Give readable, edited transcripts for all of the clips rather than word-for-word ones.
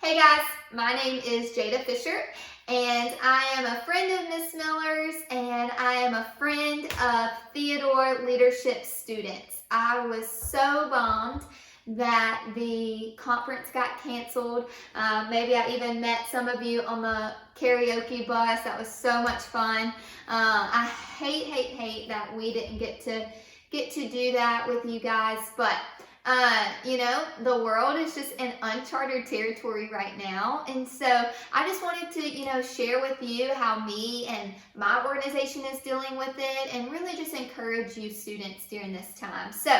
Hey guys, my name is Jayda Fisher, and I am a friend of Miss Miller's, and I am a friend of Theodore leadership students. I was so bummed that the conference got canceled. Maybe I even met some of you on the karaoke bus. That was so much fun. I hate that we didn't get to do that with you guys, but the world is just in uncharted territory right now. And so I just wanted to, share with you how me and my organization is dealing with it and really just encourage you students during this time. So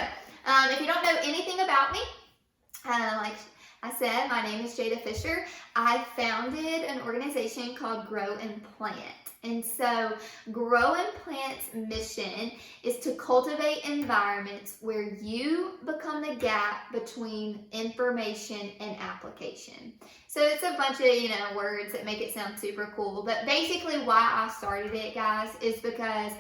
if you don't know anything about me, like I said, my name is Jayda Fisher. I founded an organization called Grow and Plant. And so Grow and Plant's mission is to cultivate environments where you become the gap between information and application. So it's a bunch of, words that make it sound super cool. But basically why I started it, guys, is because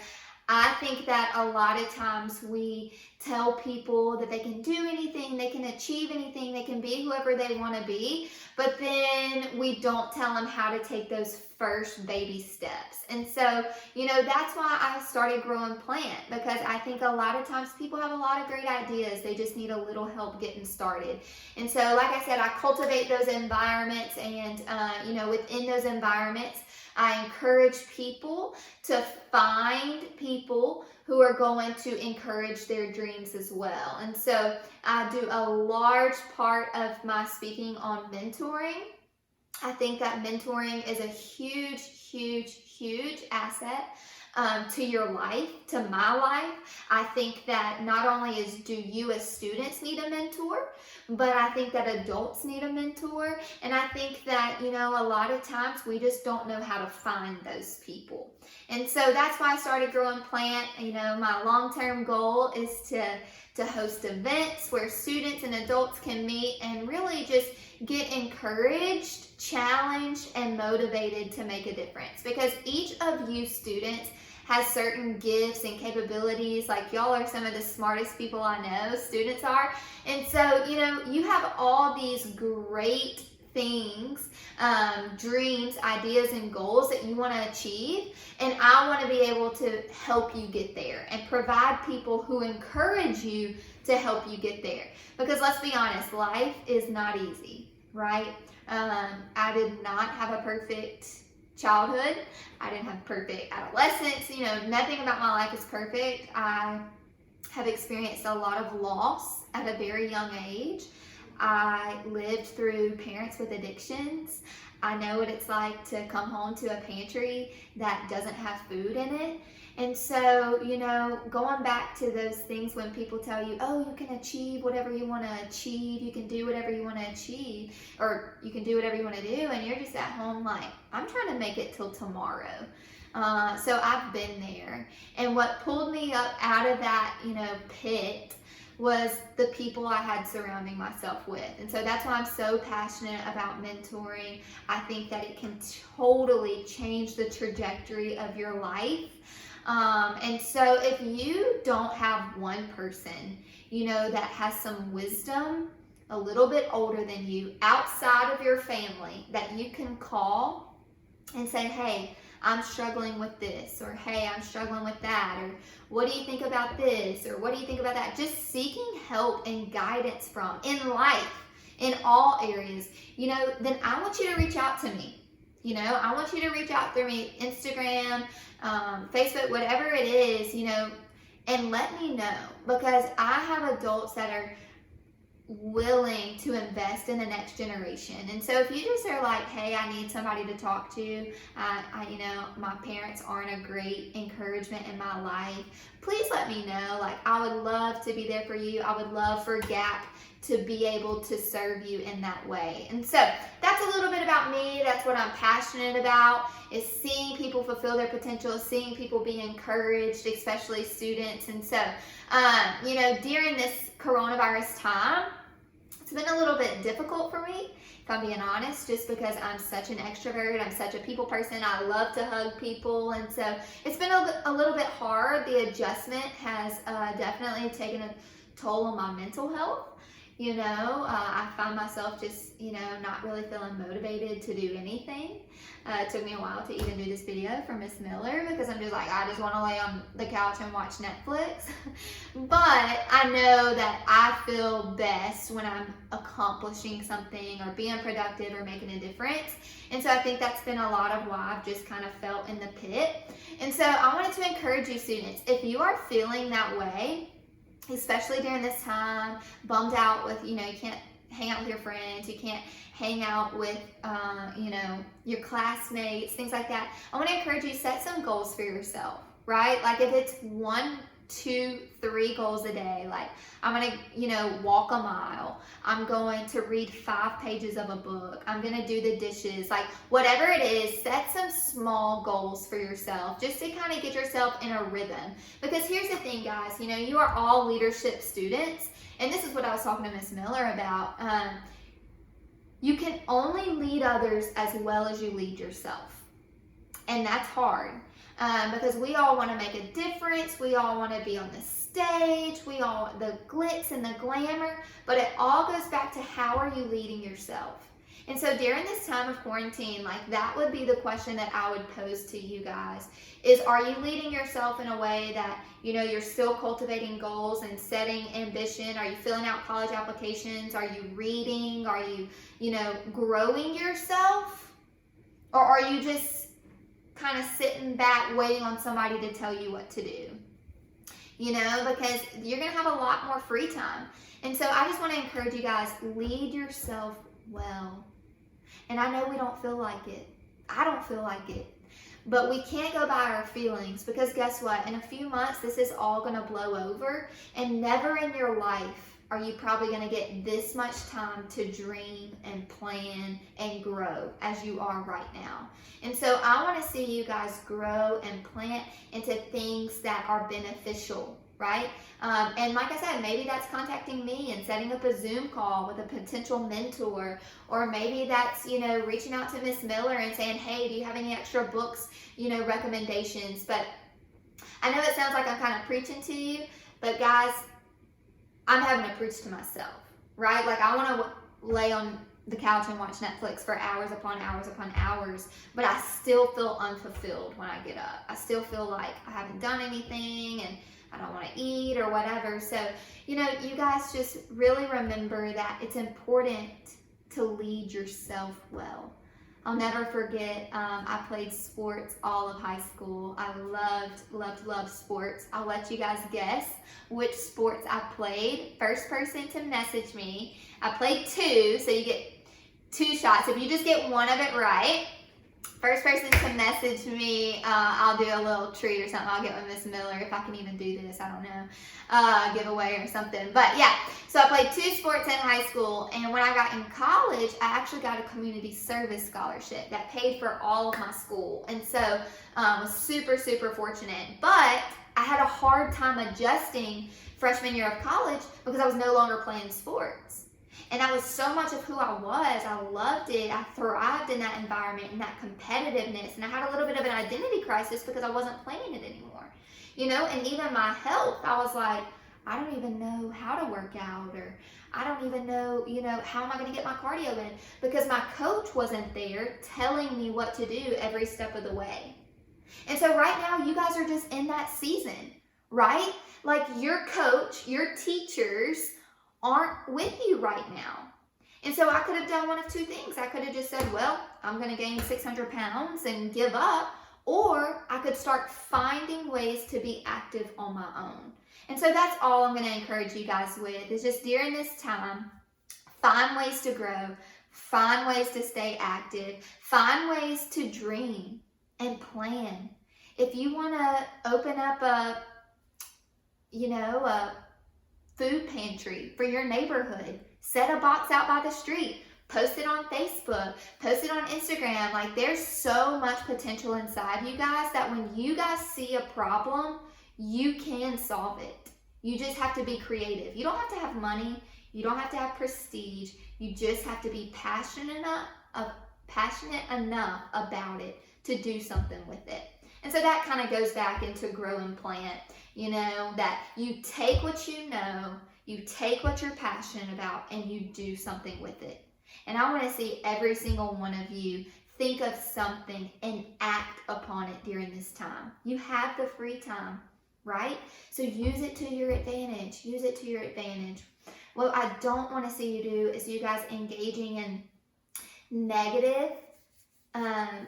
I think that a lot of times we tell people that they can do anything, they can achieve anything, they can be whoever they want to be, but then we don't tell them how to take those first baby steps. And so, that's why I started Grow and Plant, because I think a lot of times people have a lot of great ideas. They just need a little help getting started. And so, like I said, I cultivate those environments, and, within those environments, I encourage people to find people who are going to encourage their dreams as well. And so I do a large part of my speaking on mentoring. I think that mentoring is a huge asset to your life, to my life. I think that not only do you as students need a mentor, but I think that adults need a mentor. And I think that, a lot of times we just don't know how to find those people. And so that's why I started Grow and Plant. My long-term goal is to host events where students and adults can meet and really just get encouraged, challenged, and motivated to make a difference. Because each of you students has certain gifts and capabilities. Like, y'all are some of the smartest people I know, students are. And so, you have all these great things, dreams, ideas, and goals that you want to achieve. And I want to be able to help you get there and provide people who encourage you to help you get there. Because let's be honest, life is not easy, right? I did not have a perfect childhood. I didn't have perfect adolescence. Nothing about my life is perfect. I have experienced a lot of loss at a very young age. I lived through parents with addictions. I know what it's like to come home to a pantry that doesn't have food in it. And so, going back to those things when people tell you, oh, you can achieve whatever you want to achieve, you can do whatever you want to achieve, or you can do whatever you want to do, and you're just at home like, I'm trying to make it till tomorrow. So I've been there. And what pulled me up out of that, pit was the people I had surrounding myself with. And so that's why I'm so passionate about mentoring. I think that it can totally change the trajectory of your life. And so if you don't have one person, that has some wisdom, a little bit older than you, outside of your family, that you can call and say, hey, I'm struggling with this, or hey, I'm struggling with that, or what do you think about this, or what do you think about that? Just seeking help and guidance from in life, in all areas, then I want you to reach out to me. I want you to reach out through me, Instagram, Facebook, whatever it is, and let me know, because I have adults that are willing to invest in the next generation. And so if you just are like, hey, I need somebody to talk to, my parents aren't a great encouragement in my life, please let me know. Like, I would love to be there for you. I would love for GAP to be able to serve you in that way. And so that's a little bit about me. That's what I'm passionate about, is seeing people fulfill their potential, seeing people be encouraged, especially students. And so, during this coronavirus time, it's been a little bit difficult for me, if I'm being honest, just because I'm such an extrovert. I'm such a people person. I love to hug people. And so it's been a little bit hard. The adjustment has definitely taken a toll on my mental health. I find myself just, not really feeling motivated to do anything. It took me a while to even do this video for Miss Miller because I'm just like, I just want to lay on the couch and watch Netflix. But I know that I feel best when I'm accomplishing something or being productive or making a difference. And so I think that's been a lot of why I've just kind of felt in the pit. And so I wanted to encourage you students, if you are feeling that way, especially during this time, bummed out with, you can't hang out with your friends, you can't hang out with, your classmates, things like that. I want to encourage you, set some goals for yourself, right? Like if it's 1, 2, 3 goals a day, like I'm going to, walk a mile. I'm going to read 5 pages of a book. I'm going to do the dishes, like whatever it is, set some small goals for yourself just to kind of get yourself in a rhythm. Because here's the thing, guys, you are all leadership students. And this is what I was talking to Miss Miller about. You can only lead others as well as you lead yourself. And that's hard because we all want to make a difference. We all want to be on the stage. We all want the glitz and the glamour. But it all goes back to how are you leading yourself? And so during this time of quarantine, like that would be the question that I would pose to you guys is, are you leading yourself in a way that, you're still cultivating goals and setting ambition? Are you filling out college applications? Are you reading? Are you, growing yourself? Or are you just kind of sitting back waiting on somebody to tell you what to do? Because you're going to have a lot more free time. And so I just want to encourage you guys, lead yourself well. And I know we don't feel like it. I don't feel like it. But we can't go by our feelings because guess what? In a few months, this is all going to blow over. And never in your life are you probably going to get this much time to dream and plan and grow as you are right now. And so I want to see you guys grow and plant into things that are beneficial, right? And like I said, maybe that's contacting me and setting up a Zoom call with a potential mentor, or maybe that's, reaching out to Miss Miller and saying, hey, do you have any extra books, recommendations? But I know it sounds like I'm kind of preaching to you, but guys, I'm having to preach to myself, right? Like I want to lay on the couch and watch Netflix for hours upon hours upon hours, but I still feel unfulfilled when I get up. I still feel like I haven't done anything and I don't want to eat or whatever. So, you guys just really remember that it's important to lead yourself well. I'll never forget, I played sports all of high school. I loved sports. I'll let you guys guess which sports I played. First person to message me. I played 2, so you get 2 shots. If you just get one of it right, first person to message me, I'll do a little treat or something. I'll get with Miss Miller if I can even do this. I don't know, giveaway or something. But yeah, so I played 2 sports in high school, and when I got in college, I actually got a community service scholarship that paid for all of my school, and so I was super, super fortunate. But I had a hard time adjusting freshman year of college because I was no longer playing sports. And that was so much of who I was. I loved it. I thrived in that environment and that competitiveness. And I had a little bit of an identity crisis because I wasn't playing it anymore. And even my health, I was like, I don't even know how to work out, or I don't even know, how am I going to get my cardio in? Because my coach wasn't there telling me what to do every step of the way. And so right now, you guys are just in that season, right? Like your coach, your teachers aren't with you right now. And so I could have done one of 2 things. I could have just said, well, I'm going to gain 600 pounds and give up. Or I could start finding ways to be active on my own. And so that's all I'm going to encourage you guys with, is just during this time, find ways to grow, find ways to stay active, find ways to dream and plan. If you want to open up a food pantry for your neighborhood, set a box out by the street, post it on Facebook, post it on Instagram. Like there's so much potential inside you guys that when you guys see a problem, you can solve it. You just have to be creative. You don't have to have money. You don't have to have prestige. You just have to be passionate enough about it to do something with it. And so that kind of goes back into grow and plant, that you take what you know, You take what you're passionate about and you do something with it. And I want to see every single one of you think of something and act upon it during this time. You have the free time, right? So use it to your advantage. Use it to your advantage. What I don't want to see you do is you guys engaging in negative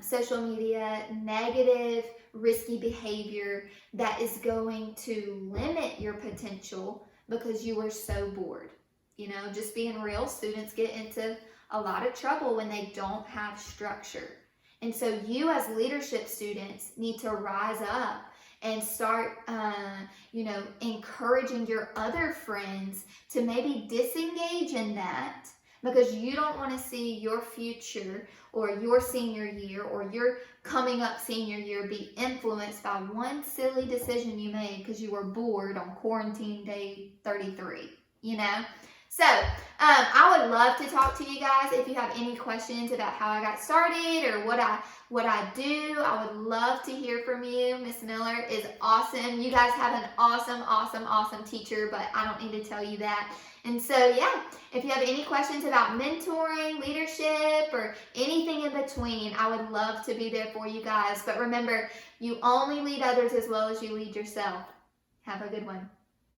social media, negative, risky behavior that is going to limit your potential because you are so bored. You know, just being real, students get into a lot of trouble when they don't have structure. And so you as leadership students need to rise up and start, encouraging your other friends to maybe disengage in that, because you don't want to see your future or your senior year or your coming up senior year be influenced by one silly decision you made because you were bored on quarantine day 33, So I would love to talk to you guys. If you have any questions about how I got started or what I do, I would love to hear from you. Miss Miller is awesome. You guys have an awesome teacher, but I don't need to tell you that. And so, yeah, if you have any questions about mentoring, leadership, or anything in between, I would love to be there for you guys. But remember, you only lead others as well as you lead yourself. Have a good one.